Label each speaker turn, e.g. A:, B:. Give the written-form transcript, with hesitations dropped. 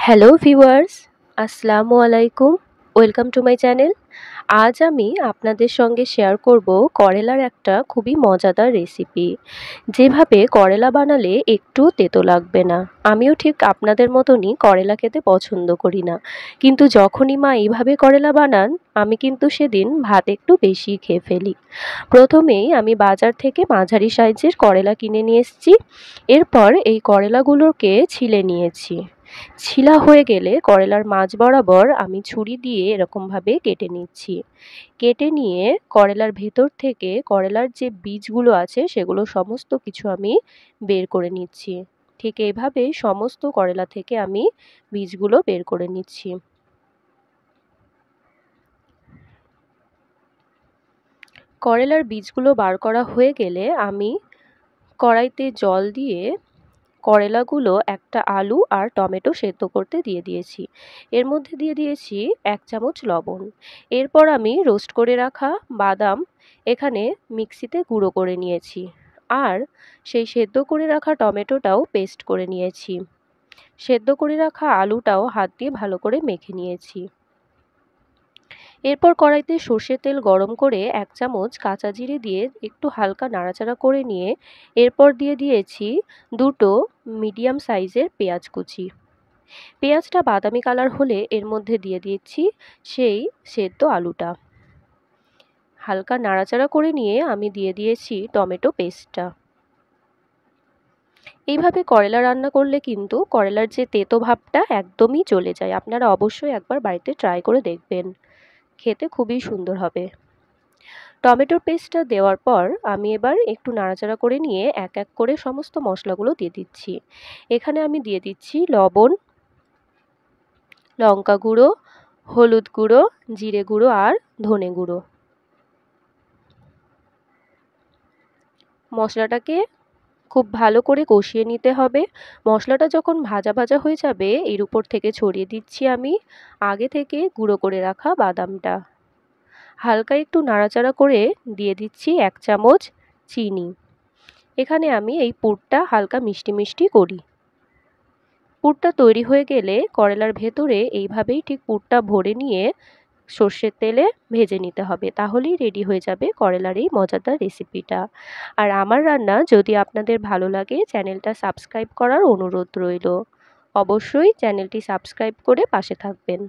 A: Hello viewers, আসসালামু আলাইকুম। Welcome to my channel. আজ আমি আপনাদের সঙ্গে শেয়ার করব করলার একটা খুবই মজাদার রেসিপি। যেভাবে করলা বানালে একটু তেতো লাগবে না। আমিও ঠিক আপনাদের মতনই করলা খেতে পছন্দ করি না, কিন্তু যখনই মা এইভাবে করলা বানান আমি কিন্তু সেদিন ভাত একটু বেশি খেয়ে ফেলি। প্রথমেই আমি বাজার থেকে মাঝারি সাইজের করলা কিনে নিয়ে এসেছি। এরপর এই করলাগুলোকে ছিলে নিয়েছি। ছিলা হয়ে গেলে করলার মাঝ বরাবর আমি ছুরি দিয়ে এরকমভাবে কেটে নিচ্ছি। কেটে নিয়ে করলার ভেতর থেকে করলার যে বীজগুলো আছে সেগুলো সমস্ত কিছু আমি বের করে নিচ্ছি। ঠিক এইভাবে সমস্ত করলা থেকে আমি বীজগুলো বের করে নিচ্ছি। করলার বীজগুলো বার করা হয়ে গেলে আমি কড়াইতে জল দিয়ে করলাগুলো একটা আলু আর টমেটো সেদ্ধ করতে দিয়ে দিয়েছি। এর মধ্যে দিয়ে দিয়েছি 1 চামচ লবণ। এরপর আমি রোস্ট করে রাখা বাদাম এখানে মিক্সিতে গুঁড়ো করে নিয়েছি। আর সেই সেদ্ধ করে রাখা টমেটোটাও পেস্ট করে নিয়েছি। সেদ্ধ করে রাখা আলুটাও হাত দিয়ে ভালো করে মেখে নিয়েছি। এরপর কড়াইতে সর্ষের তেল গরম করে 1 চামচ কাঁচা জিরে দিয়ে একটু হালকা নাড়াচাড়া করে নিয়ে এরপর দিয়ে দিয়েছি দুটো মিডিয়াম সাইজের পেঁয়াজ কুচি। পেঁয়াজটা বাদামি কালার হলে এর মধ্যে দিয়ে দিচ্ছি সেই সেদ্ধ আলুটা। হালকা নাড়াচাড়া করে নিয়ে আমি দিয়ে দিয়েছি টমেটো পেস্টটা। এইভাবে করলা রান্না করলে কিন্তু করলার যে তেতো ভাবটা একদমই চলে যায়। আপনারা অবশ্যই একবার বাড়িতে ট্রাই করে দেখবেন, খেতে খুবই সুন্দর হবে। টমেটোর পেস্টটা দেওয়ার পর আমি এবার একটু নাড়াচাড়া করে নিয়ে এক এক করে সমস্ত মশলাগুলো দিয়ে দিচ্ছি। এখানে আমি দিয়ে দিচ্ছি লবণ, লঙ্কা গুঁড়ো, হলুদ গুঁড়ো, জিরে গুঁড়ো আর ধনে গুঁড়ো। মশলাটাকে খুব ভালো করে কষিয়ে নিতে হবে। মশলাটা যখন ভাজা ভাজা হয়ে যাবে এর উপর থেকে ছড়িয়ে দিচ্ছি আমি আগে থেকে গুঁড়ো করে রাখা বাদামটা। হালকা একটু নাড়াচাড়া করে দিয়ে দিচ্ছি 1 চামচ চিনি। এখানে আমি এই পুরটা হালকা মিষ্টি মিষ্টি করি। পুরটা তৈরি হয়ে গেলে করলার ভেতরে এইভাবেই ঠিক পুরটা ভরে নিয়ে সর্ষের তেলে ভেজে নিতে হবে। তাহলেই রেডি হয়ে যাবে করলার এই মজাদার রেসিপিটা। আর আমার রান্না যদি আপনাদের ভালো লাগে চ্যানেলটা সাবস্ক্রাইব করার অনুরোধ রইল। অবশ্যই চ্যানেলটি সাবস্ক্রাইব করে পাশে থাকবেন।